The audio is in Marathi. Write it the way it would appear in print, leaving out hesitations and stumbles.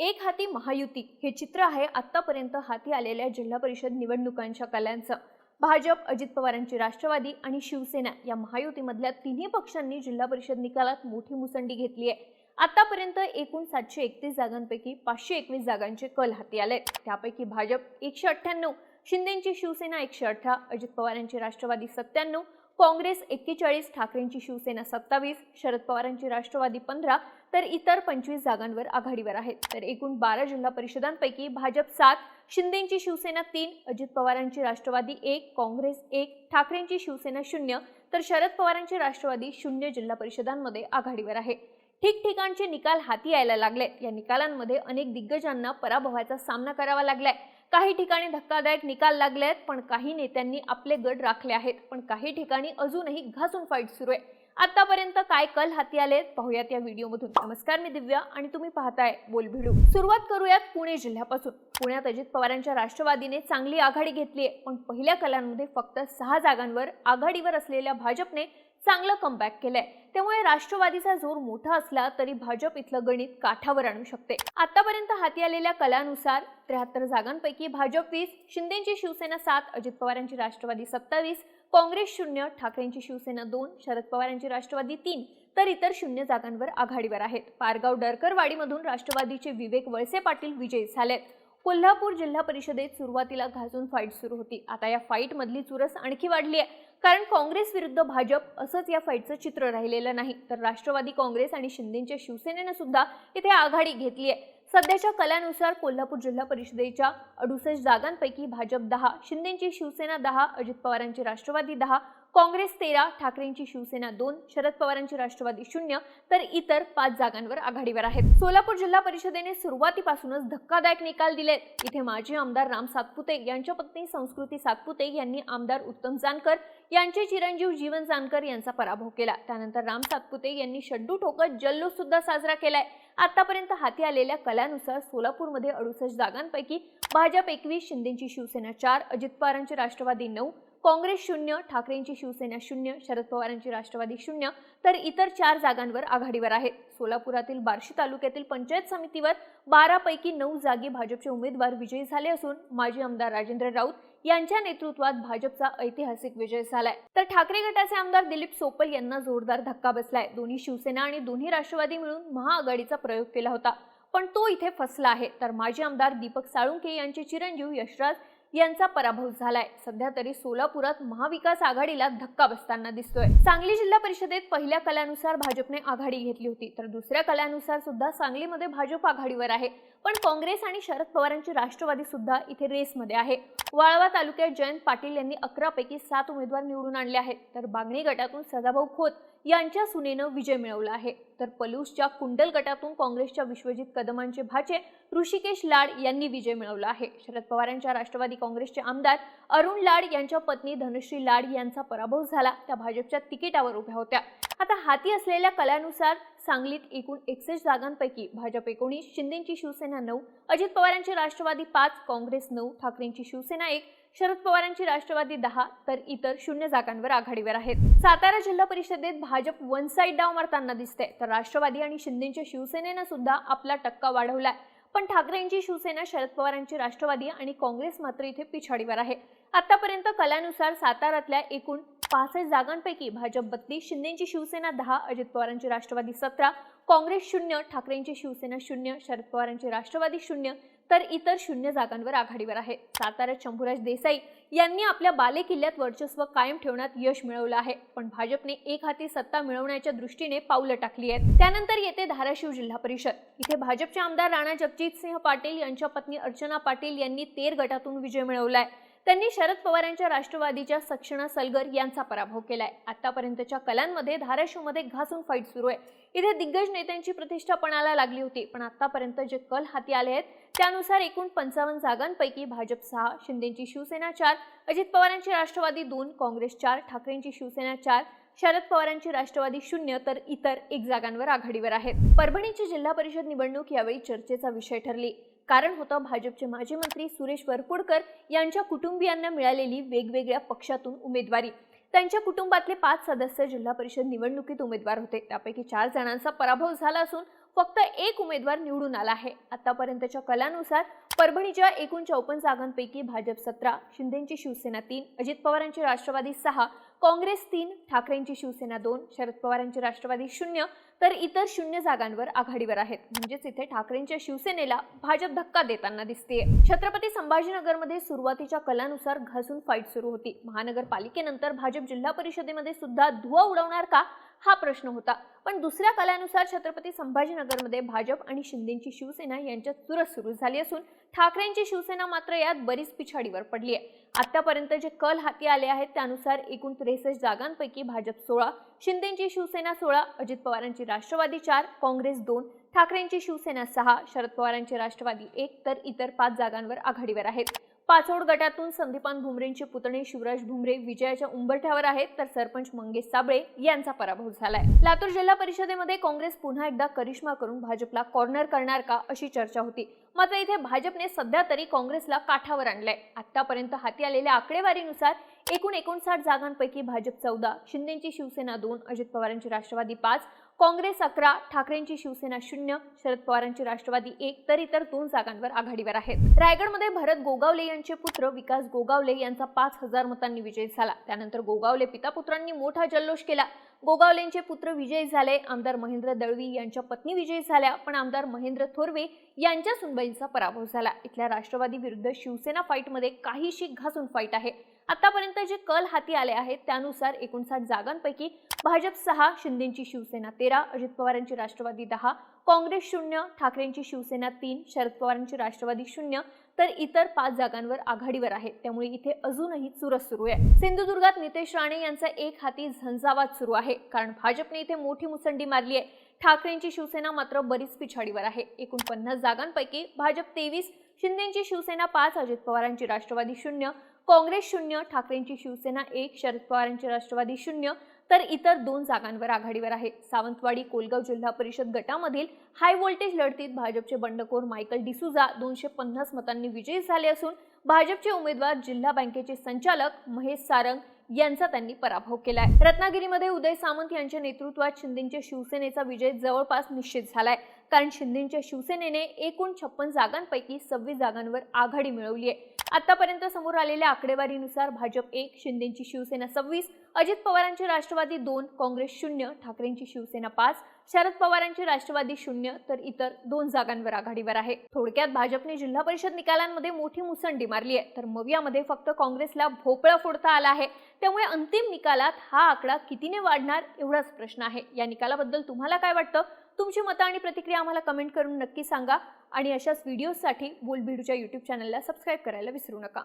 एक हाती महायुती हे चित्र आहे आतापर्यंत हाती आलेल्या जिल्हा परिषद निवडणुकांच्या कलांचं। भाजप, अजित पवारांची राष्ट्रवादी आणि शिवसेना या महायुतीमधल्या तिन्ही पक्षांनी जिल्हा परिषद निकालात मोठी मुसंडी घेतली आहे। आतापर्यंत एकूण 731 जागांपैकी 521 जागांचे कल हाती आले। त्यापैकी भाजप 198, शिंदेची शिवसेना 118, अजित पवारांची राष्ट्रवादी 97, काँग्रेस 41, ठाकरेंची शिवसेना 27, शरद पवारांची राष्ट्रवादी 15 तर इतर 25 जागांवर आघाडीवर आहेत। तर एकूण 12 जिल्हा परिषदांपैकी भाजप 7, शिंदेची शिवसेना 3, अजित पवारांची राष्ट्रवादी 1, काँग्रेस 1, ठाकरेंची शिवसेना 0 तर शरद पवारांची राष्ट्रवादी 0 जिल्हा परिषदांमध्ये आघाडीवर आहे। ठिकठिकाणचे निकाल हाती यायला लागले। या निकालांमध्ये अनेक दिग्गजांना पराभवाचा सामना करावा लागलाय। काही ठिकाणी धक्कादायक निकाल लागलेत, पण काही नेत्यांनी आपले गड राखले आहेत, पण काही ठिकाणी अजूनही घासून फाईट सुरू आहे। आतापर्यंत काय कल हाती आलेत पाहूयात या व्हिडिओमधून। नमस्कार, मी दिव्या आणि तुम्ही पाहताय बोलभिडू। सुरुवात करूयात पुणे जिल्ह्यापासून। पुण्यात अजित पवारांच्या राष्ट्रवादीने चांगली आघाडी घेतली आहे, पण पहिल्या कलांमध्ये फक्त 6 जागांवर आघाडीवर असलेल्या भाजपने चांगलं कमबॅक केलंय। त्यामुळे राष्ट्रवादीचा जोर मोठा असला तरी भाजप इथलं गणित काठावर आणू शकते। आतापर्यंत हाती आलेल्या कलानुसार 73 जागांपैकी भाजप 20, शिंदेची शिवसेना 7, अजित पवारांची राष्ट्रवादी 27, काँग्रेस 0, ठाकरेंची शिवसेना 2, शरद पवारांची राष्ट्रवादी 3 तर इतर 0 जागांवर आघाडीवर आहेत। पारगाव डरकरवाडीमधून राष्ट्रवादीचे विवेक वळसे पाटील विजयी झालेत। कोल्हापूर जिल्हा परिषदेत सुरुवातीला घासून फाईट सुरू होती। आता या फाईट मधली चुरस आणखी वाढली आहे, कारण काँग्रेस विरुद्ध भाजप असंच या फाईटचं चित्र राहिलेलं नाही, तर राष्ट्रवादी काँग्रेस आणि शिंदेच्या शिवसेनेने सुद्धा इथे आघाडी घेतली आहे। सध्याच्या कलानुसार कोल्हापूर जिल्हा परिषदेच्या 68 जागांपैकी भाजप 10, शिंदेची शिवसेना 10, अजित पवारांची राष्ट्रवादी 10, काँग्रेस 13, ठाकरेंची शिवसेना 2, शरद पवारांची राष्ट्रवादी 0 तर इतर 5 जागांवर आघाडीवर आहेत। सोलापूर जिल्हा परिषदेने सुरुवातीपासूनच धक्कादायक निकाल दिलेत। इथे माजी आमदार राम सातपुते यांच्या पत्नी संस्कृती सातपुते यांनी आमदार उत्तम जानकर यांचे चिरंजीव जीवन जानकर यांचा पराभव केला। त्यानंतर राम सातपुते यांनी शड्डू ठोकत जल्लोष सुद्धा साजरा केलाय। आतापर्यंत हाती आलेल्या कलानुसार सोलापूरमध्ये 68 जागांपैकी भाजप 21, शिंदेची शिवसेना 4, अजित पवारांची राष्ट्रवादी 9, काँग्रेस 0, ठाकरेंची शिवसेना 0, शरद पवारांची राष्ट्रवादी 0 तर इतर 4 जागांवर आघाडीवर आहेत। सोलापुरातील बार्शी तालुक्यातील पंचायत समितीवर 12 पैकी 9 जागी भाजपचे उमेदवार विजयी झाले असून माजी आमदार राजेंद्र राऊत यांच्या नेतृत्वात भाजपचा ऐतिहासिक विजय झालाय। तर ठाकरे गटाचे आमदार दिलीप सोपल यांना जोरदार धक्का बसलाय। दोन्ही शिवसेना आणि दोन्ही राष्ट्रवादी मिळून महाआघाडीचा प्रयोग केला होता, पण तो इथे फसला आहे। तर माजी आमदार दीपक साळुंखे यांचे चिरंजीव यशराज यांचा पराभव झालाय। सध्या तरी सोलापुरात महाविकास आघाडीला धक्का बसताना दिसतोय। सांगली जिल्हा परिषदेत पहिल्या कलानुसार भाजपने आघाडी घेतली होती, तर दुसऱ्या कलानुसार सुद्धा सांगलीमध्ये भाजप आघाडीवर आहे, पण काँग्रेस आणि शरद पवारांची राष्ट्रवादी सुद्धा इथे रेसमध्ये आहे। वाळवा तालुक्यात जयंत पाटील यांनी 11 पैकी 7 उमेदवार निवडून आणले आहेत, तर बागणी गटातून सदाभाऊ खोत यांच्या सुनेनं विजय मिळवला आहे। तर पलूसच्या कुंडल गटातून काँग्रेसच्या विश्वजित कदमांचे भाचे ऋषिकेश लाड यांनी विजय मिळवला आहे। शरद पवारांच्या राष्ट्रवादी काँग्रेसचे आमदार अरुण लाड यांच्या पत्नी धनश्री लाड यांचा पराभव झाला। त्या भाजपच्या तिकिटावर उभ्या होत्या। आता हाती असलेल्या कलानुसार सांगलीत एकूण 61 जागांपैकी भाजप 19, शिंदेची शिवसेना 9, अजित पवारांची राष्ट्रवादी 5, काँग्रेस 9, ठाकरेंची शिवसेना 1, शरद पवारांची राष्ट्रवादी 10 तर इतर 0 जागांवर आघाडीवर आहेत। सातारा जिल्हा परिषदेत भाजप वन साइड डाव मारताना दिसते, तर राष्ट्रवादी आणि शिंदेच्या शिवसेनेने सुद्धा आपला टक्का वाढवलाय, पण ठाकरेंची शिवसेना, शरद पवारांची राष्ट्रवादी आणि काँग्रेस मात्र इथे पिछाडीवर आहे। आतापर्यंत कलानुसार साताऱ्यातल्या एकूण 65 जागांपैकी भाजप 32, शिंदेची शिवसेना 10, अजित पवारांची राष्ट्रवादी 17, काँग्रेस 0, ठाकरेंची शिवसेना 0, शरद पवारांची राष्ट्रवादी 0 तर इतर 0 जागांवर आघाडीवर आहे। साताऱ्यात शंभूराज देसाई यांनी आपल्या बालेकिल्ल्यात वर्चस्व कायम ठेवण्यात यश मिळवलं आहे, पण भाजपने एक हाती सत्ता मिळवण्याच्या दृष्टीने पावलं टाकली आहेत। त्यानंतर येते धाराशिव जिल्हा परिषद। इथे भाजपचे आमदार राणा जगजितसिंह पाटील यांच्या पत्नी अर्चना पाटील यांनी 13 गटातून विजय मिळवलाय। त्यांनी शरद पवारांच्या राष्ट्रवादीच्या सक्षणा सलगर यांचा पराभव केलाय। आतापर्यंतच्या कलांमध्ये धाराशिवमध्ये घासून फाईट सुरू आहे। इथे दिग्गज नेत्यांची प्रतिष्ठा पणाला लागली होती, पण आतापर्यंत जे कल हाती आले आहेत त्यानुसार एकूण 55 जागांपैकी भाजप 6, शिंदेची शिवसेना 4, अजित पवारांची राष्ट्रवादी 2, काँग्रेस 4, ठाकरेंची शिवसेना 4, शरद पवारांची राष्ट्रवादी 0 तर इतर 1 जागांवर आघाडीवर आहेत। परभणीची जिल्हा परिषद निवडणूक यावेळी चर्चेचा विषय ठरली, कारण होतं भाजपचे माजी मंत्री सुरेश वरपुडकर यांच्या कुटुंबियांना मिळालेली वेगवेगळ्या पक्षातून उमेदवारी। त्यांच्या कुटुंबातले 5 सदस्य जिल्हा परिषद निवडणुकीत उमेदवार होते, त्यापैकी 4 जणांचा पराभव झाला असून फक्त एक उमेदवार निवडून आला आहे. आतापर्यंतच्या कलानुसार परभणीच्या एकूण 54 जागांपैकी भाजप 17, शिंदेची शिवसेना 3, अजित पवारांची राष्ट्रवादी 6, काँग्रेस 3, ठाकरेंची शिवसेना 2, शरद पवारांची राष्ट्रवादी 0 तर इतर 0 जागांवर आघाडीवर आहेत. म्हणजेच इथे ठाकरेंच्या शिवसेनेला भाजप धक्का देताना दिसतेय. छत्रपती संभाजीनगरमध्ये सुरुवातीच्या कलानुसार घासून फाईट सुरू होती. महानगरपालिकेनंतर भाजप जिल्हा परिषदेमध्ये सुद्धा धुवा उडवणार का हा प्रश्न होता. पण दुसऱ्या कलानुसार छत्रपती संभाजीनगरमध्ये भाजप आणि शिंदेची शिवसेना यांच्यात चुरस सुरू झाली असून ठाकरेंची शिवसेना मात्र यात बरीच पिछाडीवर पडली आहे. आतापर्यंत जे कल हाती आले आहेत त्यानुसार एकूण 63 जागांपैकी भाजप 16, शिंदेची शिवसेना 16, अजित पवारांची राष्ट्रवादी 4, काँग्रेस 2, ठाकरेंची शिवसेना 6, शरद पवारांची राष्ट्रवादी 1 तर इतर 5 जागांवर आघाडीवर आहेत. पाचोड गटातून संदीपान भुमरेंचे पुतणे शिवराज भुमरे विजयाच्या उंबरठ्यावर आहेत तर सरपंच मंगेश साबळे यांचा पराभव झालाय. लातूर जिल्हा परिषदेमध्ये काँग्रेस पुन्हा एकदा करिश्मा करून भाजपला कॉर्नर करणार का अशी चर्चा होती. मात्र इथे भाजपने सध्या तरी काँग्रेसला काठावर आणलंय. आतापर्यंत हाती आलेल्या आकडेवारीनुसार एकूण 59 जागांपैकी भाजप 14, शिंदेची शिवसेना 2, अजित पवारांची राष्ट्रवादी 5, काँग्रेस 11, ठाकरेंची शिवसेना 0, शरद पवारांची राष्ट्रवादी 1 तर इतर 2 जागांवर आघाडीवर आहेत. रायगडमध्ये भरत गोगावले यांचे पुत्र विकास गोगावले यांचा 5000 मतांनी विजय झाला. त्यानंतर गोगावले पितापुत्रांनी मोठा जल्लोष केला. गोगावलेंचे पुत्र विजयी झाले. आमदार महेंद्र दळवी यांच्या पत्नी विजयी झाल्या. पण आमदार महेंद्र थोरवे यांच्या सुनबाईंचा पराभव झाला. इथल्या राष्ट्रवादी विरुद्ध शिवसेना फाईटमध्ये काहीशी घासून फाईट आहे. आतापर्यंत जे कल हाती आले आहेत त्यानुसार 59 जागांपैकी भाजप 6, शिंदेची शिवसेना 13, अजित पवारांची राष्ट्रवादी 10, काँग्रेस 0, ठाकरेंची शिवसेना 3, शरद पवारांची राष्ट्रवादी 0 तर इतर 5 जागांवर आघाडीवर आहेत. त्यामुळे इथे अजूनही चुरस सुरू आहे. सिंधुदुर्गात नितेश राणे यांचा एक हाती झंझावात सुरू आहे. कारण भाजपने इथे मोठी मुसंडी मारली आहे. ठाकरेंची शिवसेना मात्र बरीच पिछाडीवर आहे. एकूण 50 जागांपैकी भाजप 23, शिंदेची शिवसेना 5, अजित पवारांची राष्ट्रवादी 0, काँग्रेस 0, ठाकरेंची शिवसेना 1, शरद पवारांची राष्ट्रवादी 0 तर इतर 2 जागांवर आघाडीवर आहे. सावंतवाडी कोलगाव जिल्हा परिषद गटामधील हाय व्होल्टेज लढतीत भाजपचे बंडखोर मायकल डिसूजा 250 मतांनी विजयी झाले असून भाजपचे उमेदवार जिल्हा बँकेचे संचालक महेश सारंग यांचा त्यांनी पराभव केलाय. रत्नागिरीमध्ये उदय सामंत यांच्या नेतृत्वात शिंदेच्या शिवसेनेचा विजय जवळपास निश्चित झालाय. कारण शिंदेच्या शिवसेनेने एकूण 56 जागांपैकी 26 जागांवर आघाडी मिळवली आहे. आतापर्यंत समोर आलेल्या आकडेवारीनुसार भाजप 1, शिंदेची शिवसेना 26, अजित पवारांची राष्ट्रवादी 2, काँग्रेस 0, ठाकरेंची शिवसेना 5, शरद पवारांची राष्ट्रवादी 0 तर इतर 2 जागांवर आघाडीवर आहे. थोडक्यात भाजपने जिल्हा परिषद निकालांमध्ये मोठी मुसंडी मारली आहे तर मवियामध्ये फक्त काँग्रेसला भोपळा फोडता आला आहे. त्यामुळे अंतिम निकालात हा आकडा कितीने वाढणार एवढाच प्रश्न आहे. या निकालाबद्दल तुम्हाला काय वाटतं? तुमची मतं आणि प्रतिक्रिया आम्हाला कमेंट करून नक्की सांगा आणि अशाच व्हिडिओसाठी बोलबिडूच्या YouTube चॅनलला सबस्क्राईब करायला विसरू नका.